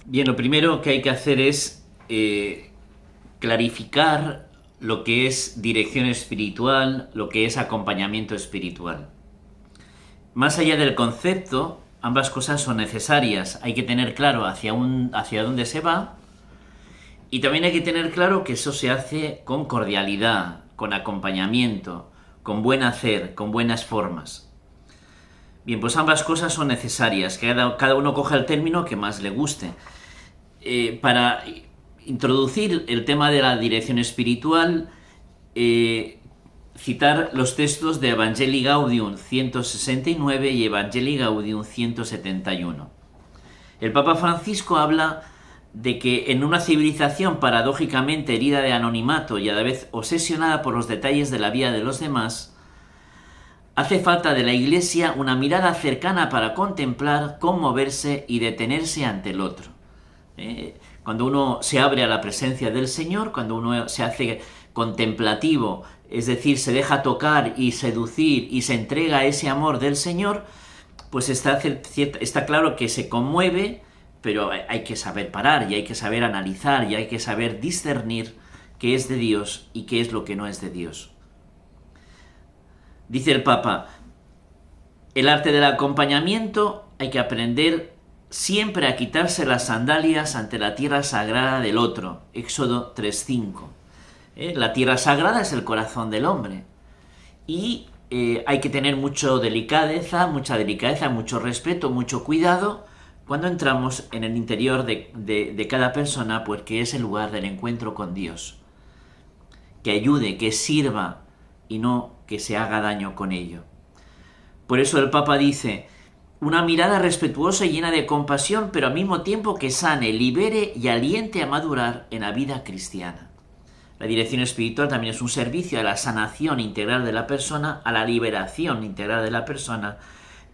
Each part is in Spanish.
Bien, lo primero que hay que hacer es clarificar lo que es dirección espiritual, lo que es acompañamiento espiritual. Más allá del concepto, ambas cosas son necesarias. Hay que tener claro hacia dónde se va, y también hay que tener claro que eso se hace con cordialidad, con acompañamiento, con buen hacer, con buenas formas. Bien, pues ambas cosas son necesarias. Cada uno coja el término que más le guste. Para introducir el tema de la dirección espiritual, citar los textos de Evangelii Gaudium 169 y Evangelii Gaudium 171. El Papa Francisco habla de que en una civilización paradójicamente herida de anonimato y a la vez obsesionada por los detalles de la vida de los demás, hace falta de la Iglesia una mirada cercana para contemplar, conmoverse y detenerse ante el otro. Cuando uno se abre a la presencia del Señor, cuando uno se hace contemplativo, es decir, se deja tocar y seducir y se entrega a ese amor del Señor, pues está claro que se conmueve, pero hay que saber parar y hay que saber analizar y hay que saber discernir qué es de Dios y qué es lo que no es de Dios. Dice el Papa, el arte del acompañamiento hay que aprender siempre a quitarse las sandalias ante la tierra sagrada del otro. Éxodo 3:5. La tierra sagrada es el corazón del hombre. Y hay que tener mucha delicadeza, mucho respeto, mucho cuidado cuando entramos en el interior de cada persona, porque es el lugar del encuentro con Dios. Que ayude, que sirva y no que se haga daño con ello. Por eso el Papa dice, una mirada respetuosa y llena de compasión, pero al mismo tiempo que sane, libere y aliente a madurar en la vida cristiana. La dirección espiritual también es un servicio a la sanación integral de la persona, a la liberación integral de la persona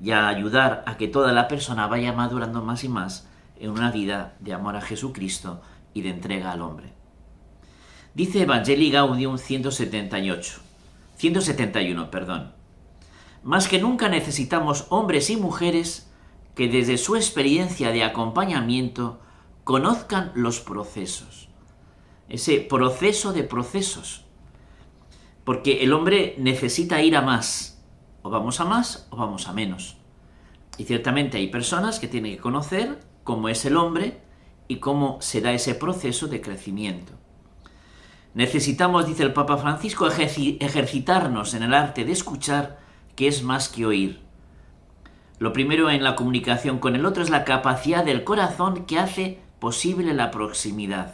y a ayudar a que toda la persona vaya madurando más y más en una vida de amor a Jesucristo y de entrega al hombre. Dice Evangelii Gaudium 171, más que nunca necesitamos hombres y mujeres que desde su experiencia de acompañamiento conozcan los procesos. Ese proceso de procesos. Porque el hombre necesita ir a más. O vamos a más o vamos a menos. Y ciertamente hay personas que tienen que conocer cómo es el hombre y cómo se da ese proceso de crecimiento. Necesitamos, dice el Papa Francisco, ejercitarnos en el arte de escuchar, que es más que oír. Lo primero en la comunicación con el otro es la capacidad del corazón que hace posible la proximidad,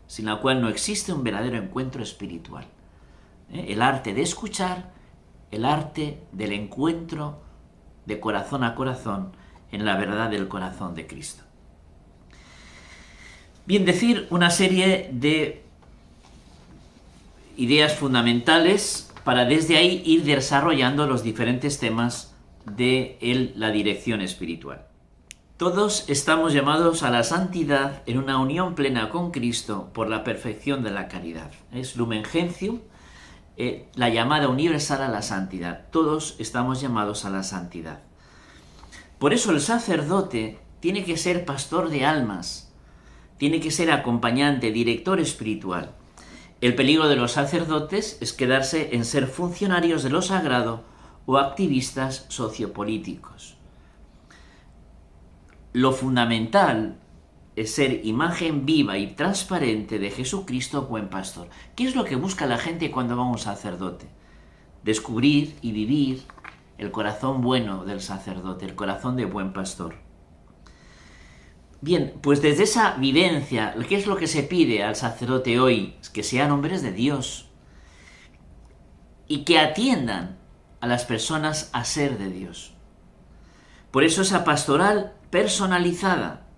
sin la cual no existe un verdadero encuentro espiritual. El arte de escuchar, el arte del encuentro de corazón a corazón en la verdad del corazón de Cristo. Bien, decir una serie de ideas fundamentales para desde ahí ir desarrollando los diferentes temas de la dirección espiritual. Todos estamos llamados a la santidad en una unión plena con Cristo por la perfección de la caridad. Es Lumen Gentium, la llamada universal a la santidad. Todos estamos llamados a la santidad. Por eso el sacerdote tiene que ser pastor de almas, tiene que ser acompañante, director espiritual. El peligro de los sacerdotes es quedarse en ser funcionarios de lo sagrado o activistas sociopolíticos. Lo fundamental es ser imagen viva y transparente de Jesucristo, buen pastor. ¿Qué es lo que busca la gente cuando va a un sacerdote? Descubrir y vivir el corazón bueno del sacerdote, el corazón de buen pastor. Bien, pues desde esa vivencia, ¿qué es lo que se pide al sacerdote hoy? Es que sean hombres de Dios y que atiendan a las personas a ser de Dios. Por eso esa pastoral personalizada,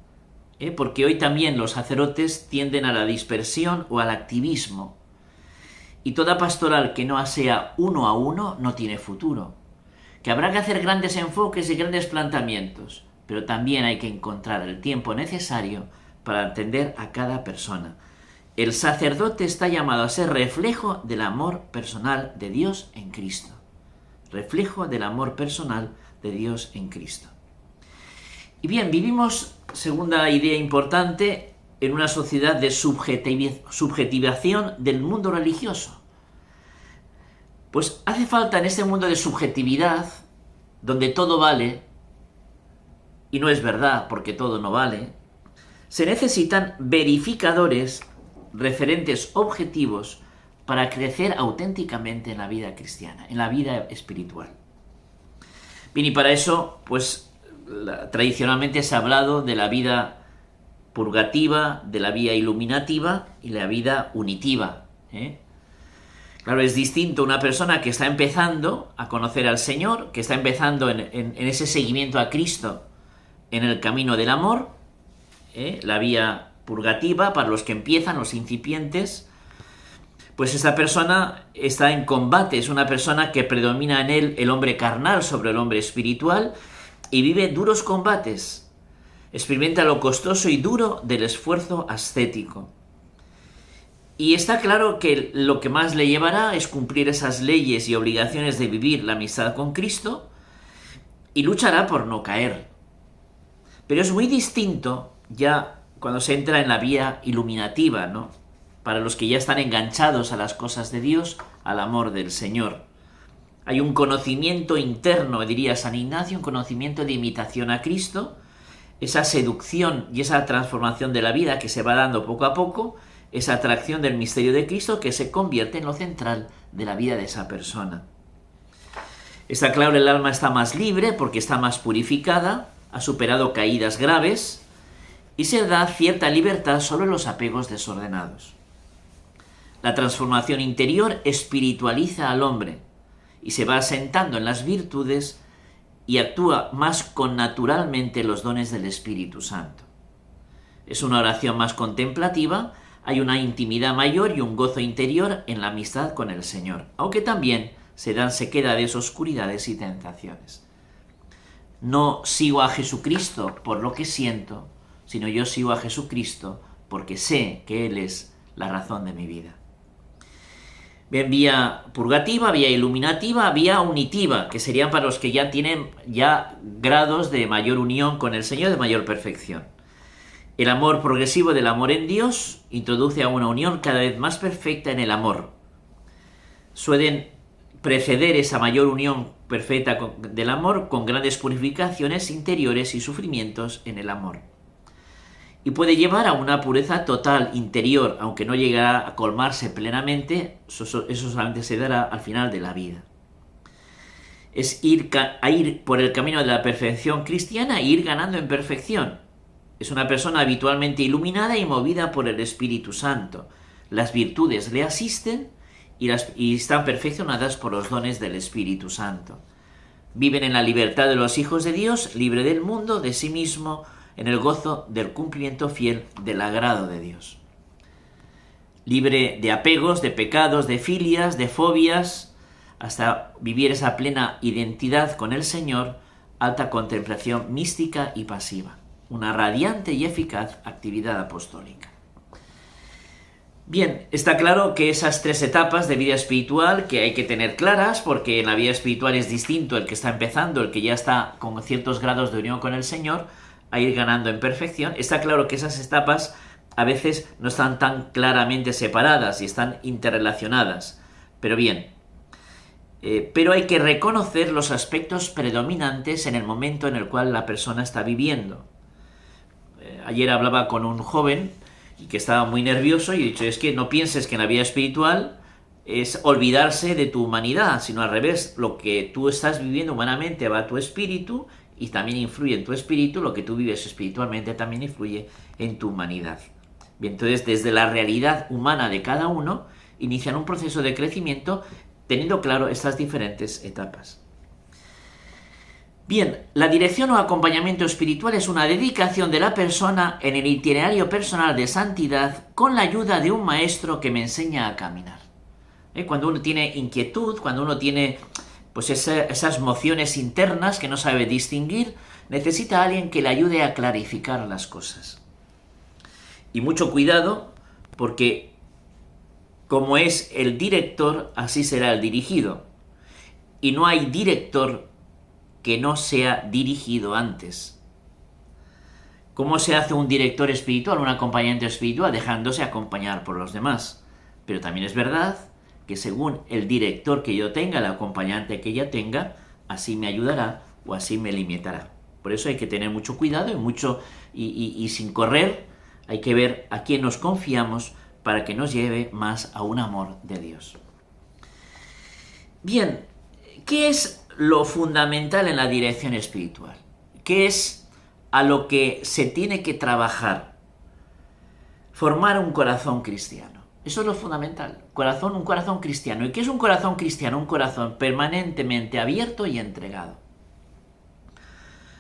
porque hoy también los sacerdotes tienden a la dispersión o al activismo. Y toda pastoral que no sea uno a uno no tiene futuro. Que habrá que hacer grandes enfoques y grandes planteamientos, pero también hay que encontrar el tiempo necesario para atender a cada persona. El sacerdote está llamado a ser reflejo del amor personal de Dios en Cristo. Reflejo del amor personal de Dios en Cristo. Y bien, vivimos, segunda idea importante, en una sociedad de subjetivación del mundo religioso. Pues hace falta en este mundo de subjetividad, donde todo vale, y no es verdad porque todo no vale, se necesitan verificadores, referentes objetivos, para crecer auténticamente en la vida cristiana, en la vida espiritual. Bien, y para eso, pues tradicionalmente se ha hablado de la vida purgativa, de la vida iluminativa y la vida unitiva. Claro, es distinto una persona que está empezando a conocer al Señor, que está empezando en ese seguimiento a Cristo en el camino del amor, la vía purgativa para los que empiezan, los incipientes. Pues esta persona está en combate, es una persona que predomina en él el hombre carnal sobre el hombre espiritual y vive duros combates, experimenta lo costoso y duro del esfuerzo ascético. Y está claro que lo que más le llevará es cumplir esas leyes y obligaciones de vivir la amistad con Cristo y luchará por no caer. Pero es muy distinto ya cuando se entra en la vía iluminativa, ¿no? Para los que ya están enganchados a las cosas de Dios, al amor del Señor. Hay un conocimiento interno, diría San Ignacio, un conocimiento de imitación a Cristo, esa seducción y esa transformación de la vida que se va dando poco a poco, esa atracción del misterio de Cristo que se convierte en lo central de la vida de esa persona. Está claro, el alma está más libre porque está más purificada, ha superado caídas graves y se da cierta libertad sobre los apegos desordenados. La transformación interior espiritualiza al hombre y se va asentando en las virtudes y actúa más connaturalmente los dones del Espíritu Santo. Es una oración más contemplativa, hay una intimidad mayor y un gozo interior en la amistad con el Señor, aunque también se dan sequedades, oscuridades y tentaciones. No sigo a Jesucristo por lo que siento, sino yo sigo a Jesucristo porque sé que Él es la razón de mi vida. Bien, vía purgativa, vía iluminativa, vía unitiva, que serían para los que ya tienen grados de mayor unión con el Señor, de mayor perfección. El amor progresivo del amor en Dios introduce a una unión cada vez más perfecta en el amor. Suelen preceder esa mayor unión perfecta del amor con grandes purificaciones interiores y sufrimientos en el amor. Y puede llevar a una pureza total interior, aunque no llegará a colmarse plenamente, eso solamente se dará al final de la vida. Es ir por el camino de la perfección cristiana e ir ganando en perfección. Es una persona habitualmente iluminada y movida por el Espíritu Santo. Las virtudes le asisten y están perfeccionadas por los dones del Espíritu Santo. Viven en la libertad de los hijos de Dios, libre del mundo, de sí mismo, en el gozo del cumplimiento fiel del agrado de Dios. Libre de apegos, de pecados, de filias, de fobias, hasta vivir esa plena identidad con el Señor, alta contemplación mística y pasiva. Una radiante y eficaz actividad apostólica. Bien, está claro que esas tres etapas de vida espiritual que hay que tener claras, porque en la vida espiritual es distinto el que está empezando, el que ya está con ciertos grados de unión con el Señor, a ir ganando en perfección. Está claro que esas etapas a veces no están tan claramente separadas y están interrelacionadas. Pero bien, pero hay que reconocer los aspectos predominantes en el momento en el cual la persona está viviendo. Ayer hablaba con un joven y que estaba muy nervioso y he dicho, es que no pienses que en la vida espiritual es olvidarse de tu humanidad, sino al revés, lo que tú estás viviendo humanamente va a tu espíritu y también influye en tu espíritu, lo que tú vives espiritualmente también influye en tu humanidad. Bien, entonces desde la realidad humana de cada uno inician un proceso de crecimiento teniendo claro estas diferentes etapas. Bien, la dirección o acompañamiento espiritual es una dedicación de la persona en el itinerario personal de santidad con la ayuda de un maestro que me enseña a caminar. Cuando uno tiene inquietud, cuando uno tiene pues esas mociones internas que no sabe distinguir, necesita a alguien que le ayude a clarificar las cosas. Y mucho cuidado, porque como es el director, así será el dirigido. Y no hay director que no sea dirigido antes. ¿Cómo se hace un director espiritual, un acompañante espiritual? Dejándose acompañar por los demás. Pero también es verdad que según el director que yo tenga, el acompañante que yo tenga, así me ayudará o así me limitará. Por eso hay que tener mucho cuidado y sin correr, hay que ver a quién nos confiamos para que nos lleve más a un amor de Dios. Bien, ¿qué es lo fundamental en la dirección espiritual? ¿Qué es a lo que se tiene que trabajar? Formar un corazón cristiano. Eso es lo fundamental. Un corazón cristiano. ¿Y qué es un corazón cristiano? Un corazón permanentemente abierto y entregado.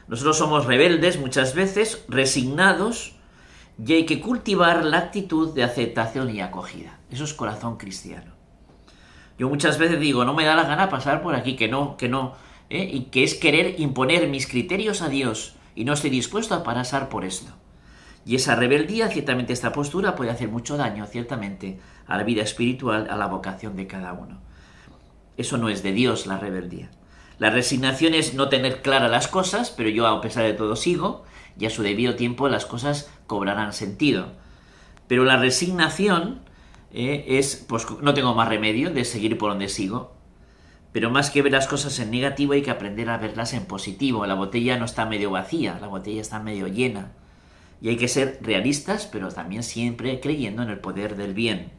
Nosotros somos rebeldes muchas veces, resignados, y hay que cultivar la actitud de aceptación y acogida. Eso es corazón cristiano. Yo muchas veces digo, no me da la gana pasar por aquí, que no, y que es querer imponer mis criterios a Dios, y no estoy dispuesto a pasar por esto. Y esa rebeldía, ciertamente esta postura, puede hacer mucho daño, ciertamente, a la vida espiritual, a la vocación de cada uno. Eso no es de Dios, la rebeldía. La resignación es no tener claras las cosas, pero yo a pesar de todo sigo, y a su debido tiempo las cosas cobrarán sentido. Pero la resignación es, pues no tengo más remedio de seguir por donde sigo. Pero más que ver las cosas en negativo hay que aprender a verlas en positivo. La botella no está medio vacía, la botella está medio llena. Y hay que ser realistas, pero también siempre creyendo en el poder del bien.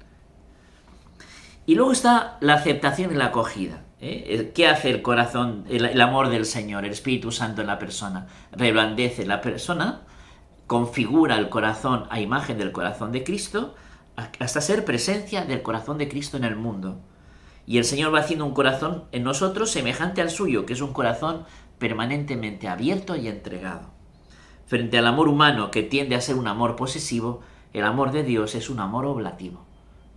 Y luego está la aceptación y la acogida. ¿Qué hace el corazón, el amor del Señor, el Espíritu Santo en la persona? Reblandece la persona, configura el corazón a imagen del corazón de Cristo, hasta ser presencia del corazón de Cristo en el mundo. Y el Señor va haciendo un corazón en nosotros semejante al suyo, que es un corazón permanentemente abierto y entregado. Frente al amor humano, que tiende a ser un amor posesivo, el amor de Dios es un amor oblativo.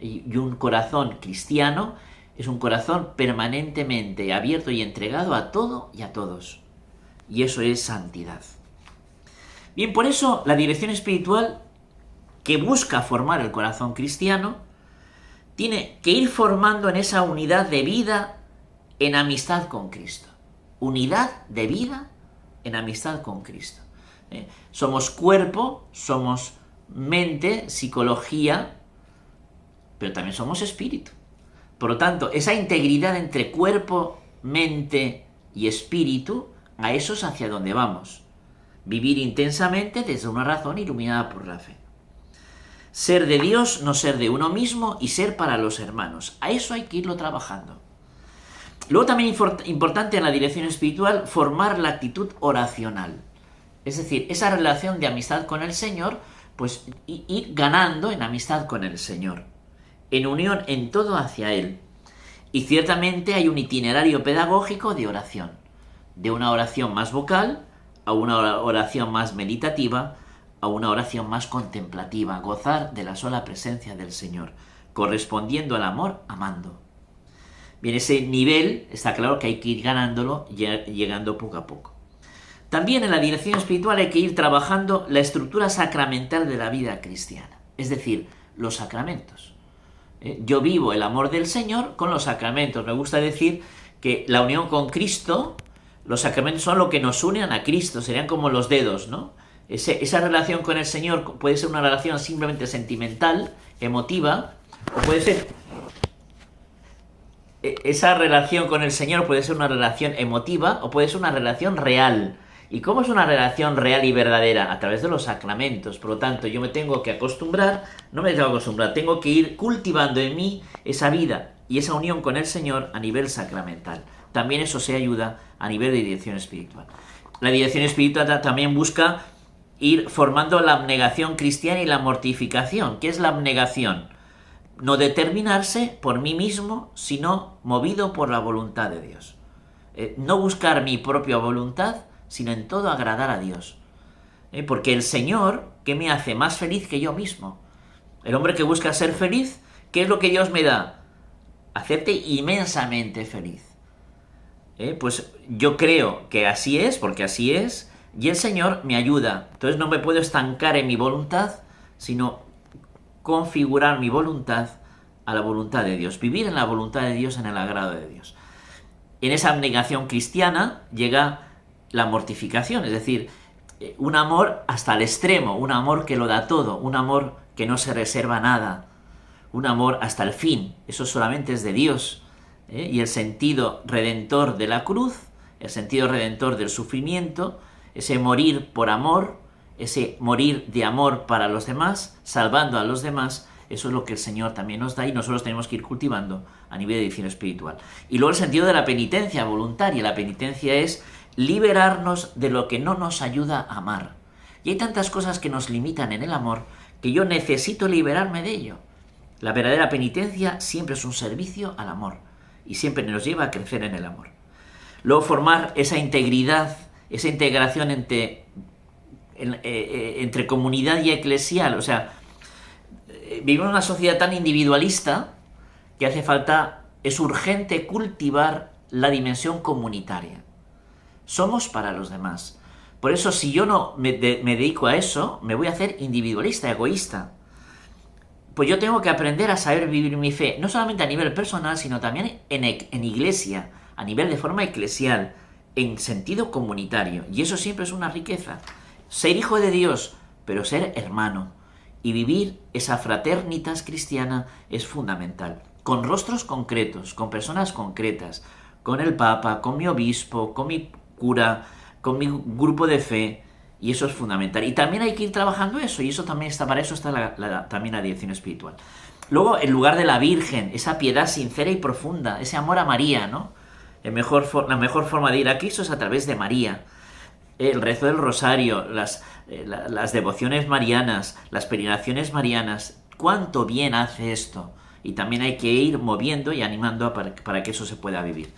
Y un corazón cristiano es un corazón permanentemente abierto y entregado a todo y a todos. Y eso es santidad. Bien, por eso la dirección espiritual que busca formar el corazón cristiano tiene que ir formando en esa unidad de vida en amistad con Cristo. Unidad de vida en amistad con Cristo. Somos cuerpo, somos mente, psicología, pero también somos espíritu. Por lo tanto, esa integridad entre cuerpo, mente y espíritu, a eso es hacia donde vamos. Vivir intensamente desde una razón iluminada por la fe. Ser de Dios, no ser de uno mismo y ser para los hermanos. A eso hay que irlo trabajando. Luego también importante en la dirección espiritual, formar la actitud oracional. Es decir, esa relación de amistad con el Señor, pues ir ganando en amistad con el Señor. En unión en todo hacia Él. Y ciertamente hay un itinerario pedagógico de oración. De una oración más vocal a una oración más meditativa, a una oración más contemplativa, gozar de la sola presencia del Señor, correspondiendo al amor, amando. Bien, ese nivel está claro que hay que ir ganándolo, llegando poco a poco. También en la dirección espiritual hay que ir trabajando la estructura sacramental de la vida cristiana, es decir, los sacramentos. Yo vivo el amor del Señor con los sacramentos. Me gusta decir que la unión con Cristo, los sacramentos son lo que nos unen a Cristo, serían como los dedos, ¿no? Esa relación con el Señor puede ser una relación simplemente sentimental, emotiva, o puede ser... Esa relación con el Señor puede ser una relación emotiva o puede ser una relación real. ¿Y cómo es una relación real y verdadera? A través de los sacramentos. Por lo tanto, yo me tengo que acostumbrar, no me tengo que acostumbrar, tengo que ir cultivando en mí esa vida y esa unión con el Señor a nivel sacramental. También eso se ayuda a nivel de dirección espiritual. La dirección espiritual también busca ir formando la abnegación cristiana y la mortificación. ¿Qué es la abnegación? No determinarse por mí mismo, sino movido por la voluntad de Dios. No buscar mi propia voluntad, sino en todo agradar a Dios. Porque el Señor, ¿qué me hace más feliz que yo mismo? El hombre que busca ser feliz, ¿qué es lo que Dios me da? Hacerte inmensamente feliz. Pues yo creo que así es, porque así es, y el Señor me ayuda. Entonces no me puedo estancar en mi voluntad, sino configurar mi voluntad a la voluntad de Dios, vivir en la voluntad de Dios, en el agrado de Dios. En esa abnegación cristiana llega la mortificación, es decir, un amor hasta el extremo, un amor que lo da todo, un amor que no se reserva nada, un amor hasta el fin. Eso solamente es de Dios. Y el sentido redentor de la cruz, el sentido redentor del sufrimiento, ese morir por amor, ese morir de amor para los demás, salvando a los demás, eso es lo que el Señor también nos da y nosotros tenemos que ir cultivando a nivel de dirección espiritual. Y luego el sentido de la penitencia voluntaria. La penitencia es liberarnos de lo que no nos ayuda a amar. Y hay tantas cosas que nos limitan en el amor que yo necesito liberarme de ello. La verdadera penitencia siempre es un servicio al amor y siempre nos lleva a crecer en el amor. Luego formar esa integridad, esa integración entre comunidad y eclesial. O sea, vivimos en una sociedad tan individualista que es urgente cultivar la dimensión comunitaria. Somos para los demás. Por eso, si yo no me dedico a eso, me voy a hacer individualista, egoísta. Pues yo tengo que aprender a saber vivir mi fe, no solamente a nivel personal, sino también en iglesia, a nivel de forma eclesial, en sentido comunitario. Y eso siempre es una riqueza. Ser hijo de Dios, pero ser hermano. Y vivir esa fraternitas cristiana es fundamental. Con rostros concretos, con personas concretas, con el Papa, con mi obispo, con mi cura, con mi grupo de fe. Y eso es fundamental. Y también hay que ir trabajando eso. Y eso también para eso está también la dirección espiritual. Luego, el lugar de la Virgen, esa piedad sincera y profunda, ese amor a María, ¿no? La mejor forma de ir a Cristo es a través de María. El rezo del rosario, las devociones marianas, las peregrinaciones marianas. ¿Cuánto bien hace esto? Y también hay que ir moviendo y animando para que eso se pueda vivir.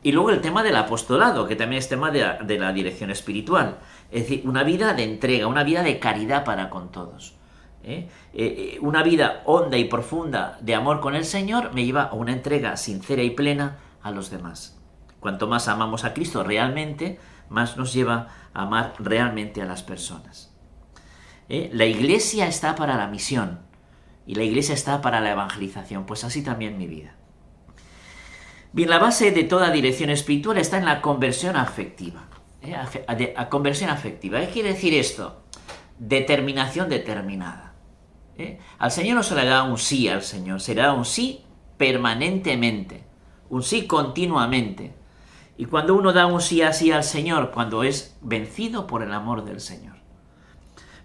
Y luego el tema del apostolado, que también es tema de la dirección espiritual. Es decir, una vida de entrega, una vida de caridad para con todos. Una vida honda y profunda de amor con el Señor me lleva a una entrega sincera y plena a los demás. Cuanto más amamos a Cristo realmente, más nos lleva a amar realmente a las personas. La Iglesia está para la misión y la Iglesia está para la evangelización, pues así también mi vida. Bien, la base de toda dirección espiritual está en la conversión afectiva. Conversión afectiva. ¿Qué quiere decir esto? Determinación determinada. Al Señor no se le da un sí al Señor, se le da un sí permanentemente, un sí continuamente. Y cuando uno da un sí así al Señor, cuando es vencido por el amor del Señor.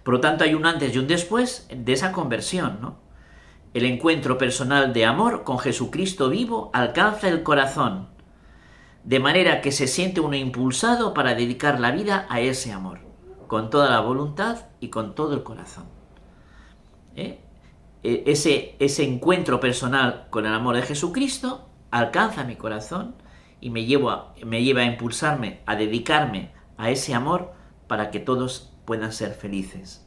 Por lo tanto, hay un antes y un después de esa conversión, ¿no? El encuentro personal de amor con Jesucristo vivo alcanza el corazón, de manera que se siente uno impulsado para dedicar la vida a ese amor, con toda la voluntad y con todo el corazón. Ese encuentro personal con el amor de Jesucristo alcanza mi corazón y me lleva a impulsarme, a dedicarme a ese amor para que todos puedan ser felices.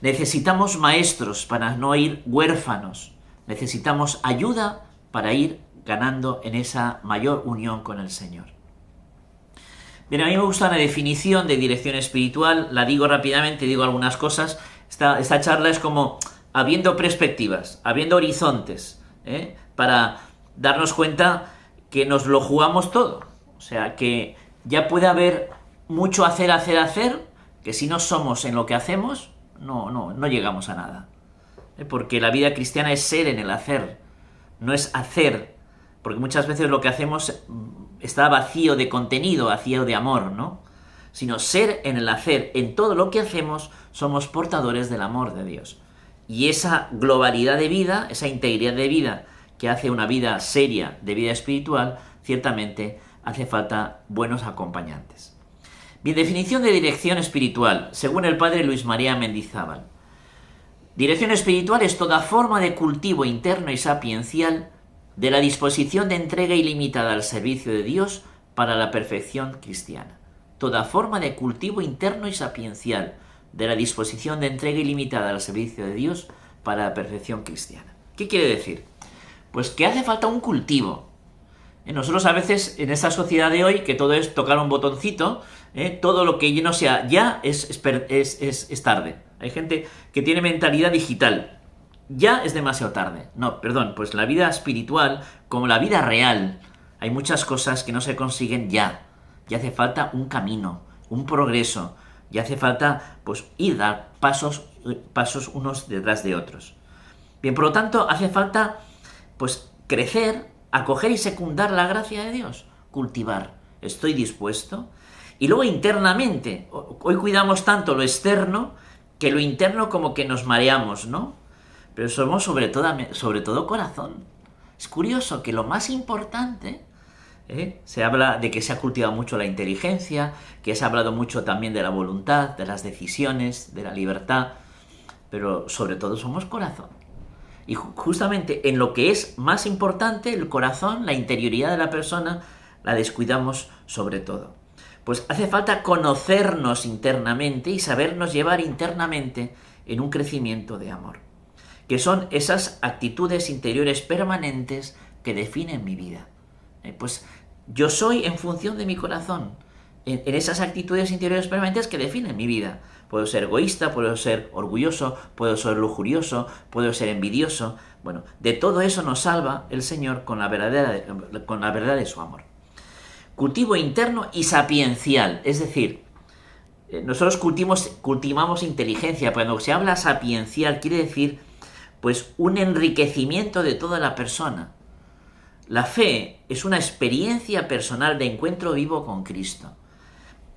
Necesitamos maestros para no ir huérfanos. Necesitamos ayuda para ir ganando en esa mayor unión con el Señor. Bien, a mí me gusta la definición de dirección espiritual. La digo rápidamente, digo algunas cosas. Esta charla es como habiendo perspectivas, habiendo horizontes, para darnos cuenta que nos lo jugamos todo. O sea, que ya puede haber mucho hacer, que si no somos en lo que hacemos, no llegamos a nada. Porque la vida cristiana es ser en el hacer, no es hacer, porque muchas veces lo que hacemos está vacío de contenido, vacío de amor, ¿no? Sino ser en el hacer, en todo lo que hacemos, somos portadores del amor de Dios. Y esa globalidad de vida, esa integridad de vida que hace una vida seria de vida espiritual, ciertamente hace falta buenos acompañantes. Bien, definición de dirección espiritual, según el padre Luis María Mendizábal. Dirección espiritual es toda forma de cultivo interno y sapiencial de la disposición de entrega ilimitada al servicio de Dios para la perfección cristiana. Toda forma de cultivo interno y sapiencial de la disposición de entrega ilimitada al servicio de Dios para la perfección cristiana. ¿Qué quiere decir? Pues que hace falta un cultivo. Nosotros a veces en esta sociedad de hoy, que todo es tocar un botoncito, todo lo que no sea ya es tarde. Hay gente que tiene mentalidad digital. Ya es demasiado tarde. No, perdón, pues la vida espiritual, como la vida real, hay muchas cosas que no se consiguen ya. Ya hace falta un camino, un progreso. y hace falta pues ir dar pasos unos detrás de otros. Bien, por lo tanto, hace falta pues crecer, acoger y secundar la gracia de Dios, cultivar. Estoy dispuesto. Y luego internamente, hoy cuidamos tanto lo externo que lo interno como que nos mareamos, ¿no? Pero somos sobre todo corazón. Es curioso que lo más importante, se habla de que se ha cultivado mucho la inteligencia, que se ha hablado mucho también de la voluntad, de las decisiones, de la libertad, pero sobre todo somos corazón. Y justamente en lo que es más importante, el corazón, la interioridad de la persona, la descuidamos sobre todo. Pues hace falta conocernos internamente y sabernos llevar internamente en un crecimiento de amor, que son esas actitudes interiores permanentes que definen mi vida. Pues yo soy en función de mi corazón, en esas actitudes interiores permanentes que definen mi vida. Puedo ser egoísta, puedo ser orgulloso, puedo ser lujurioso, puedo ser envidioso. Bueno, de todo eso nos salva el Señor con la verdad de su amor. Cultivo interno y sapiencial, es decir, nosotros cultivamos inteligencia. Cuando se habla sapiencial quiere decir pues un enriquecimiento de toda la persona. La fe es una experiencia personal de encuentro vivo con Cristo.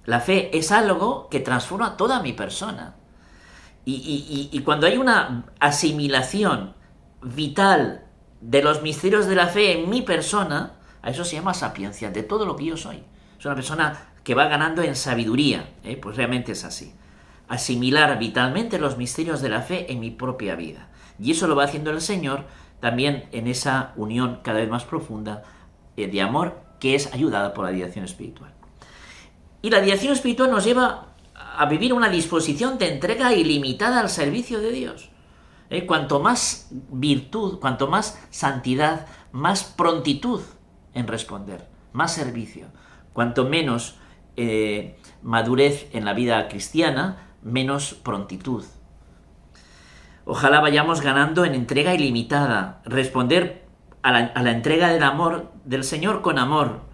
La fe es algo que transforma toda mi persona. Y cuando hay una asimilación vital de los misterios de la fe en mi persona, a eso se llama sapiencia, de todo lo que yo soy. Es una persona que va ganando en sabiduría, pues realmente es así. Asimilar vitalmente los misterios de la fe en mi propia vida. Y eso lo va haciendo el Señor también en esa unión cada vez más profunda de amor que es ayudada por la dirección espiritual. Y la dirección espiritual nos lleva a vivir una disposición de entrega ilimitada al servicio de Dios. Cuanto más virtud, cuanto más santidad, más prontitud en responder, más servicio. Cuanto menos madurez en la vida cristiana, menos prontitud. Ojalá vayamos ganando en entrega ilimitada, responder a la entrega del amor del Señor con amor.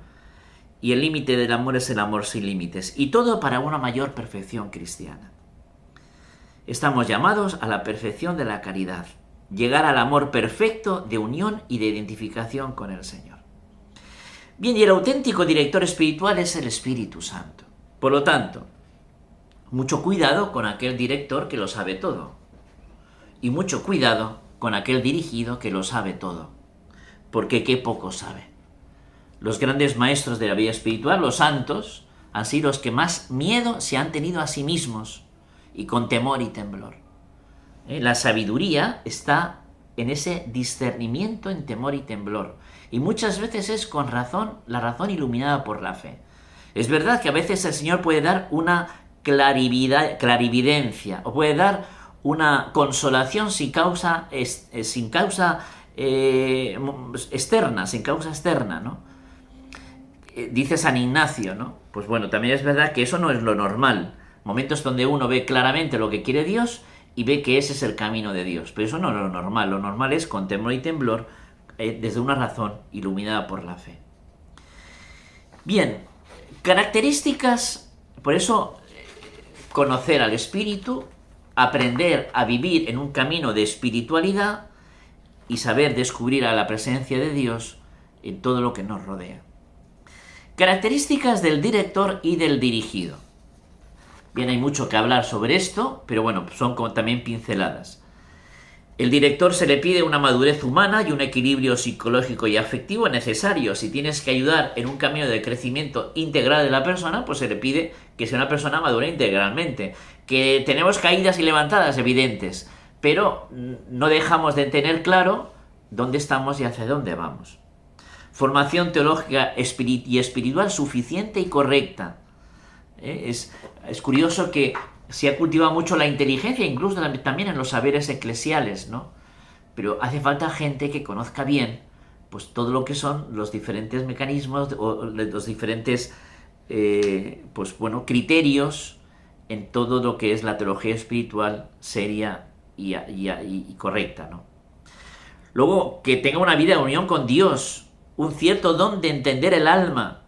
Y el límite del amor es el amor sin límites. Y todo para una mayor perfección cristiana. Estamos llamados a la perfección de la caridad, llegar al amor perfecto de unión y de identificación con el Señor. Bien, y el auténtico director espiritual es el Espíritu Santo. Por lo tanto, mucho cuidado con aquel director que lo sabe todo. Y mucho cuidado con aquel dirigido que lo sabe todo. Porque qué poco sabe. Los grandes maestros de la vida espiritual, los santos, han sido los que más miedo se han tenido a sí mismos y con temor y temblor. La sabiduría está en ese discernimiento en temor y temblor. Y muchas veces es con razón, la razón iluminada por la fe. Es verdad que a veces el Señor puede dar una clarividencia o puede dar una consolación sin causa externa, ¿no? Dice San Ignacio, ¿no? Pues bueno, también es verdad que eso no es lo normal. Momentos donde uno ve claramente lo que quiere Dios y ve que ese es el camino de Dios. Pero eso no es lo normal. Lo normal es con temor y temblor, desde una razón iluminada por la fe. Bien, características, por eso conocer al Espíritu, aprender a vivir en un camino de espiritualidad y saber descubrir a la presencia de Dios en todo lo que nos rodea. Características del director y del dirigido. Bien, hay mucho que hablar sobre esto, pero bueno, son como también pinceladas. El director se le pide una madurez humana y un equilibrio psicológico y afectivo necesario. Si tienes que ayudar en un camino de crecimiento integral de la persona, pues se le pide que sea una persona madura integralmente. Que tenemos caídas y levantadas evidentes, pero no dejamos de tener claro dónde estamos y hacia dónde vamos. Formación teológica y espiritual suficiente y correcta. Es curioso que se ha cultivado mucho la inteligencia, incluso también en los saberes eclesiales, ¿no? Pero hace falta gente que conozca bien pues todo lo que son los diferentes mecanismos o los diferentes criterios en todo lo que es la teología espiritual seria y correcta, ¿no? Luego, que tenga una vida de unión con Dios, un cierto don de entender el alma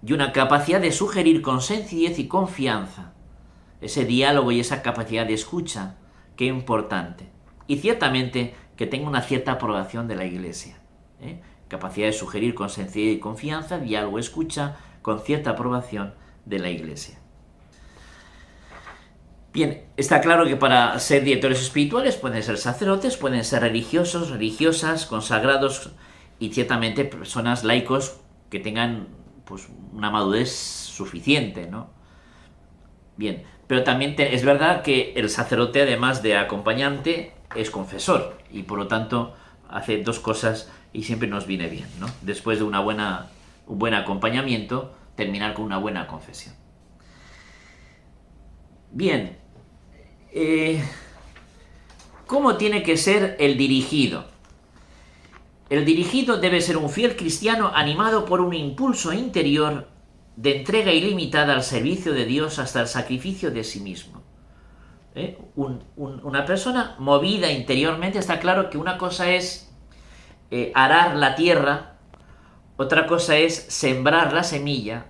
y una capacidad de sugerir con sencillez y confianza. ese diálogo y esa capacidad de escucha, qué importante. Y ciertamente que tenga una cierta aprobación de la Iglesia. Capacidad de sugerir con sencillez y confianza, diálogo, escucha, con cierta aprobación de la Iglesia. Bien, está claro que para ser directores espirituales pueden ser sacerdotes, pueden ser religiosos, religiosas, consagrados y ciertamente personas laicos que tengan pues una madurez suficiente, ¿no? Bien, pero también es verdad que el sacerdote, además de acompañante, es confesor y por lo tanto hace dos cosas y siempre nos viene bien, ¿no? Después de un buen acompañamiento, terminar con una buena confesión. Bien, ¿cómo tiene que ser el dirigido? El dirigido debe ser un fiel cristiano animado por un impulso interior de entrega ilimitada al servicio de Dios hasta el sacrificio de sí mismo. Una persona movida interiormente, está claro que una cosa es arar la tierra, otra cosa es sembrar la semilla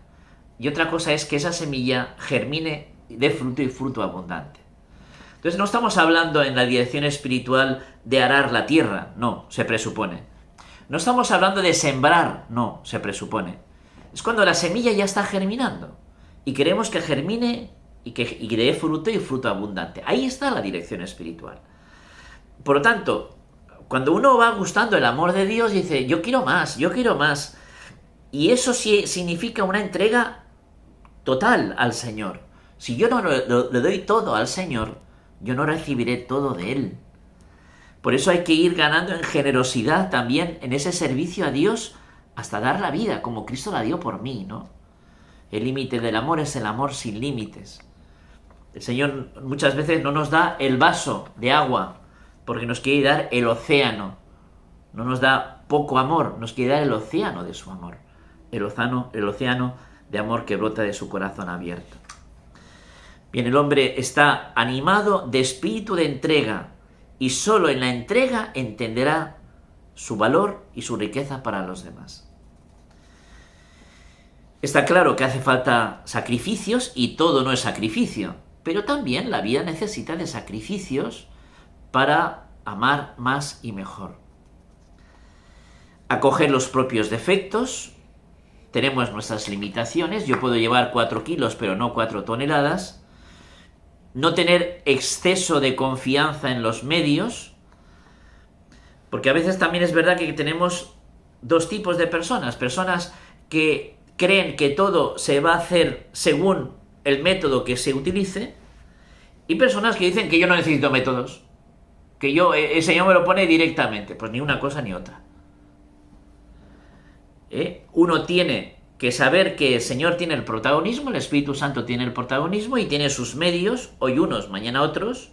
y otra cosa es que esa semilla germine, dé fruto y fruto abundante. Entonces no estamos hablando en la dirección espiritual de arar la tierra, no, se presupone. No estamos hablando de sembrar, no, se presupone. Es cuando la semilla ya está germinando y queremos que germine y que dé fruto y fruto abundante. Ahí está la dirección espiritual. Por lo tanto, cuando uno va gustando el amor de Dios, dice, yo quiero más, yo quiero más. Y eso sí significa una entrega total al Señor. Si yo no le doy todo al Señor, yo no recibiré todo de Él. Por eso hay que ir ganando en generosidad también en ese servicio a Dios hasta dar la vida como Cristo la dio por mí, ¿no? El límite del amor es el amor sin límites. El Señor muchas veces no nos da el vaso de agua porque nos quiere dar el océano. No nos da poco amor, nos quiere dar el océano de su amor. El océano de amor que brota de su corazón abierto. Bien, el hombre está animado de espíritu de entrega y solo en la entrega entenderá su valor y su riqueza para los demás. Está claro que hace falta sacrificios y todo no es sacrificio, pero también la vida necesita de sacrificios para amar más y mejor. Acoger los propios defectos, tenemos nuestras limitaciones, yo puedo llevar 4 kilos pero no 4 toneladas, no tener exceso de confianza en los medios, porque a veces también es verdad que tenemos dos tipos de personas que creen que todo se va a hacer según el método que se utilice, y personas que dicen que yo no necesito métodos, que el Señor me lo pone directamente. Pues ni una cosa ni otra. Uno tiene que saber que el Señor tiene el protagonismo, el Espíritu Santo tiene el protagonismo y tiene sus medios, hoy unos, mañana otros,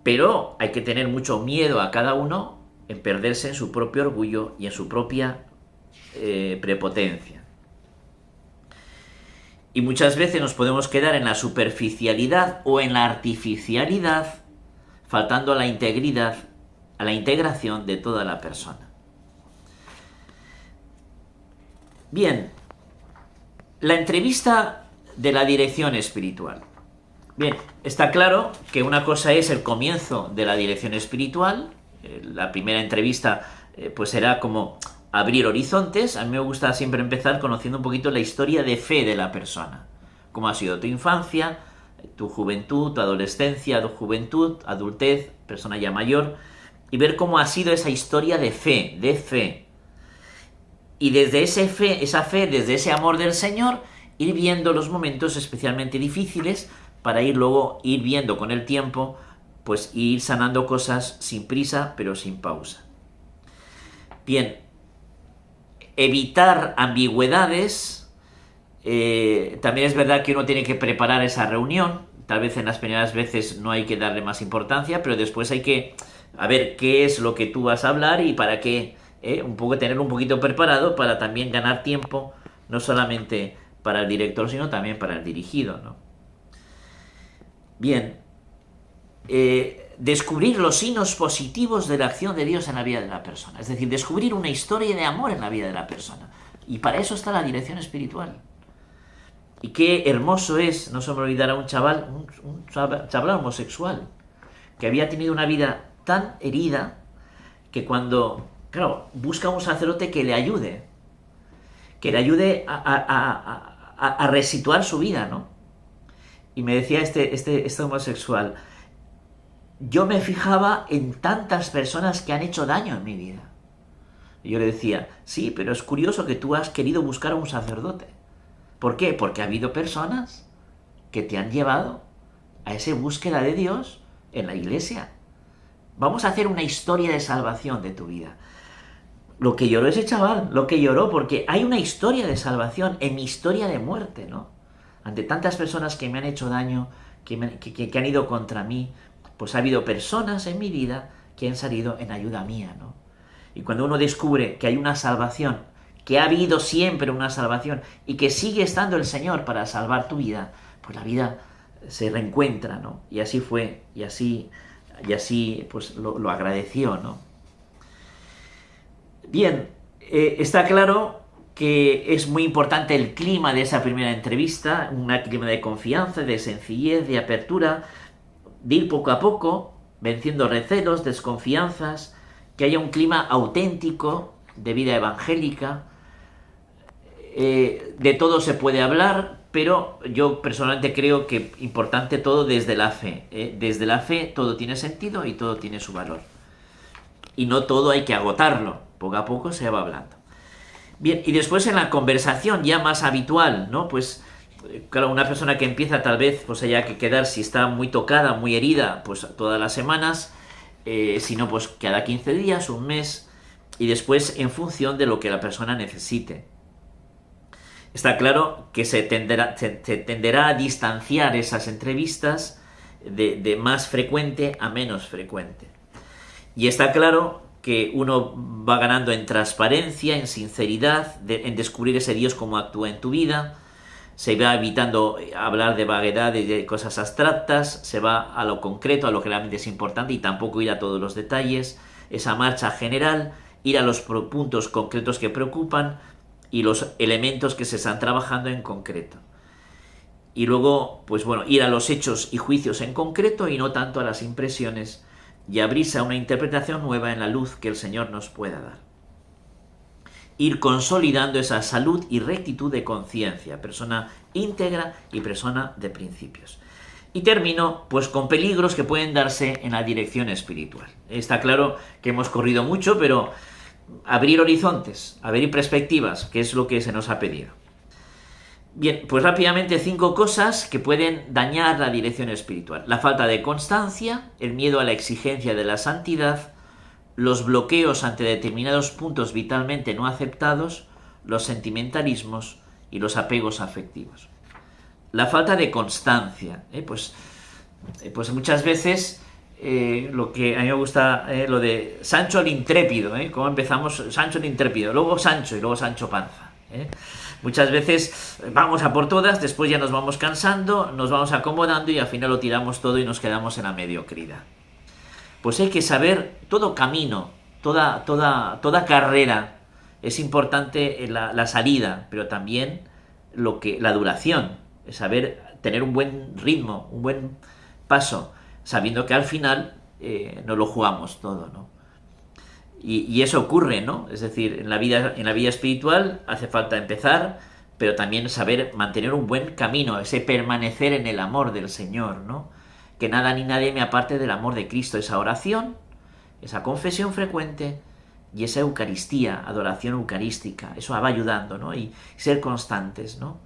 pero hay que tener mucho miedo a cada uno en perderse en su propio orgullo y en su propia prepotencia. Y muchas veces nos podemos quedar en la superficialidad o en la artificialidad, faltando a la integridad, a la integración de toda la persona. Bien, la entrevista de la dirección espiritual. Bien, está claro que una cosa es el comienzo de la dirección espiritual. La primera entrevista pues será como abrir horizontes. A mí me gusta siempre empezar conociendo un poquito la historia de fe de la persona. Cómo ha sido tu infancia, tu juventud, tu adolescencia, tu juventud, adultez, persona ya mayor, y ver cómo ha sido esa historia de fe. Y desde esa fe, desde ese amor del Señor, ir viendo los momentos especialmente difíciles para ir viendo con el tiempo, pues ir sanando cosas sin prisa, pero sin pausa. Bien, evitar ambigüedades. También es verdad que uno tiene que preparar esa reunión. Tal vez en las primeras veces no hay que darle más importancia, pero después hay que ver qué es lo que tú vas a hablar y para qué. Tener un poquito preparado para también ganar tiempo, no solamente para el director, sino también para el dirigido, ¿no? Bien, descubrir los signos positivos de la acción de Dios en la vida de la persona, es decir, descubrir una historia de amor en la vida de la persona, y para eso está la dirección espiritual. Y qué hermoso es, no se me olvidará un chaval, un chaval homosexual, que había tenido una vida tan herida que cuando, claro, busca un sacerdote que le ayude a resituar su vida, ¿no? Y me decía este homosexual, yo me fijaba en tantas personas que han hecho daño en mi vida. Y yo le decía, sí, pero es curioso que tú has querido buscar a un sacerdote. ¿Por qué? Porque ha habido personas que te han llevado a esa búsqueda de Dios en la iglesia. Vamos a hacer una historia de salvación de tu vida. Lo que lloró ese chaval, lo que lloró, porque hay una historia de salvación en mi historia de muerte, ¿no? Ante tantas personas que me han hecho daño, que han ido contra mí, pues ha habido personas en mi vida que han salido en ayuda mía, ¿no? Y cuando uno descubre que hay una salvación, que ha habido siempre una salvación y que sigue estando el Señor para salvar tu vida, pues la vida se reencuentra, ¿no? Y así fue, y así pues lo agradeció, ¿no? Bien, está claro que es muy importante el clima de esa primera entrevista, un clima de confianza, de sencillez, de apertura, de ir poco a poco, venciendo recelos, desconfianzas, que haya un clima auténtico de vida evangélica. De todo se puede hablar, pero yo personalmente creo que importante todo desde la fe. Desde la fe todo tiene sentido y todo tiene su valor. Y no todo hay que agotarlo, poco a poco se va hablando. Bien, y después en la conversación ya más habitual, ¿no? Pues claro, una persona que empieza tal vez pues haya que quedar, si está muy tocada, muy herida, pues todas las semanas, si no, pues cada 15 días, un mes, y después en función de lo que la persona necesite. Está claro que se tenderá a distanciar esas entrevistas de más frecuente a menos frecuente. Y está claro que uno va ganando en transparencia, en sinceridad, en descubrir ese Dios cómo actúa en tu vida. Se va evitando hablar de vaguedades, de cosas abstractas, se va a lo concreto, a lo que realmente es importante y tampoco ir a todos los detalles. Esa marcha general, ir a los puntos concretos que preocupan y los elementos que se están trabajando en concreto. Y luego, pues bueno, ir a los hechos y juicios en concreto y no tanto a las impresiones y abrirse a una interpretación nueva en la luz que el Señor nos pueda dar. Ir consolidando esa salud y rectitud de conciencia, persona íntegra y persona de principios. Y termino pues con peligros que pueden darse en la dirección espiritual. Está claro que hemos corrido mucho, pero abrir horizontes, abrir perspectivas, que es lo que se nos ha pedido. Bien, pues rápidamente 5 cosas que pueden dañar la dirección espiritual. La falta de constancia, el miedo a la exigencia de la santidad, los bloqueos ante determinados puntos vitalmente no aceptados, los sentimentalismos y los apegos afectivos. La falta de constancia, pues muchas veces lo que a mí me gusta, lo de Sancho el intrépido, cómo empezamos Sancho el intrépido, luego Sancho y luego Sancho Panza. Muchas veces vamos a por todas, después ya nos vamos cansando, nos vamos acomodando y al final lo tiramos todo y nos quedamos en la mediocridad. Pues hay que saber todo camino, toda carrera. Es importante la salida, pero también la duración. Es saber tener un buen ritmo, un buen paso, sabiendo que al final nos lo jugamos todo, ¿no? Y eso ocurre, ¿no? Es decir, en la vida espiritual hace falta empezar, pero también saber mantener un buen camino, ese permanecer en el amor del Señor, ¿no? Que nada ni nadie me aparte del amor de Cristo, esa oración, esa confesión frecuente y esa Eucaristía, adoración eucarística, eso va ayudando, ¿no? Y ser constantes, ¿no?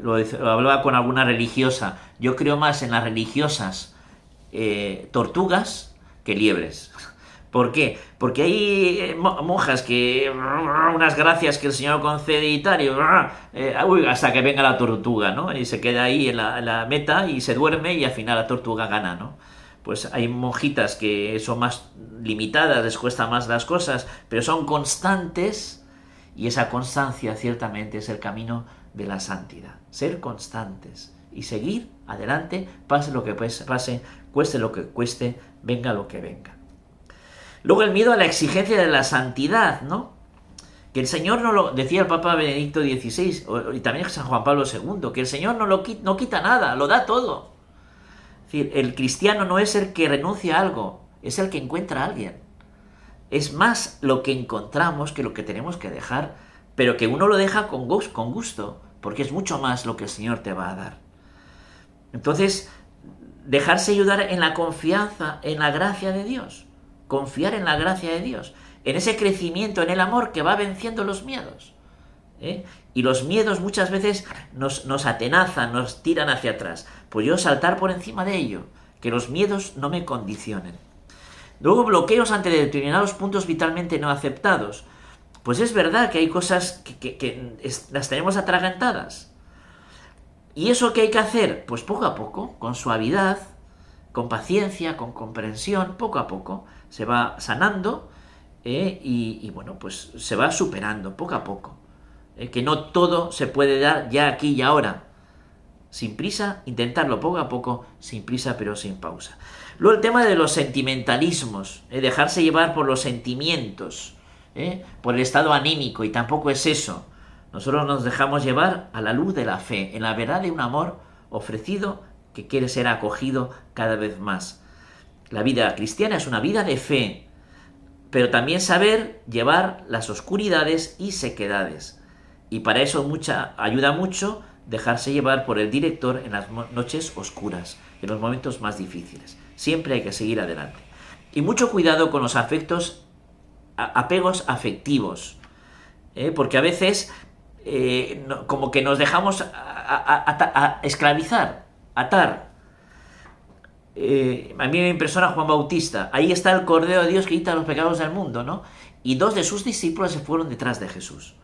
Lo hablaba con alguna religiosa, yo creo más en las religiosas tortugas que liebres. ¿Por qué? Porque hay monjas que unas gracias que el Señor concede y tal, hasta que venga la tortuga, ¿no? Y se queda ahí en la meta y se duerme y al final la tortuga gana, ¿no? Pues hay monjitas que son más limitadas, les cuesta más las cosas, pero son constantes y esa constancia ciertamente es el camino de la santidad. Ser constantes y seguir adelante, pase lo que pase, cueste lo que cueste, venga lo que venga. Luego el miedo a la exigencia de la santidad, ¿no? Que el Señor no lo... Decía el Papa Benedicto XVI, y también San Juan Pablo II, que el Señor no quita nada, lo da todo. Es decir, el cristiano no es el que renuncia a algo, es el que encuentra a alguien. Es más lo que encontramos que lo que tenemos que dejar, pero que uno lo deja con gusto, porque es mucho más lo que el Señor te va a dar. Entonces, dejarse ayudar en la confianza, en la gracia de Dios. Confiar en la gracia de Dios, en ese crecimiento, en el amor que va venciendo los miedos. Y los miedos muchas veces nos atenazan, nos tiran hacia atrás. Pues yo saltar por encima de ello, que los miedos no me condicionen. Luego, bloqueos ante determinados puntos vitalmente no aceptados. Pues es verdad que hay cosas que las tenemos atragantadas. ¿Y eso qué hay que hacer? Pues poco a poco, con suavidad, con paciencia, con comprensión, poco a poco se va sanando y bueno, pues se va superando poco a poco. Que no todo se puede dar ya aquí y ahora. Sin prisa, intentarlo poco a poco, sin prisa pero sin pausa. Luego el tema de los sentimentalismos, dejarse llevar por los sentimientos, por el estado anímico, y tampoco es eso. Nosotros nos dejamos llevar a la luz de la fe, en la verdad de un amor ofrecido que quiere ser acogido cada vez más. La vida cristiana es una vida de fe, pero también saber llevar las oscuridades y sequedades. Y para eso ayuda mucho dejarse llevar por el director en las noches oscuras, en los momentos más difíciles. Siempre hay que seguir adelante. Y mucho cuidado con los apegos afectivos, porque a veces como que nos dejamos esclavizar, atar. A mí me impresiona Juan Bautista. Ahí está el Cordero de Dios que quita los pecados del mundo, ¿no? Y 2 de sus discípulos se fueron detrás de Jesús.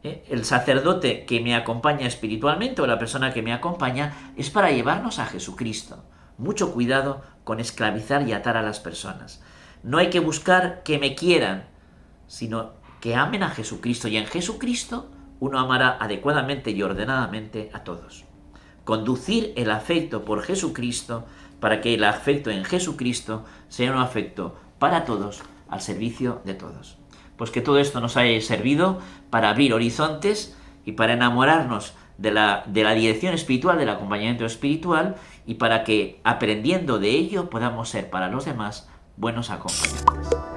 El sacerdote que me acompaña espiritualmente, o la persona que me acompaña, es para llevarnos a Jesucristo. Mucho cuidado con esclavizar y atar a las personas. No hay que buscar que me quieran, sino que amen a Jesucristo. Y en Jesucristo uno amará adecuadamente y ordenadamente a todos. Conducir el afecto por Jesucristo para que el afecto en Jesucristo sea un afecto para todos, al servicio de todos. Pues que todo esto nos haya servido para abrir horizontes y para enamorarnos de la dirección espiritual, del acompañamiento espiritual, y para que, aprendiendo de ello, podamos ser para los demás buenos acompañantes.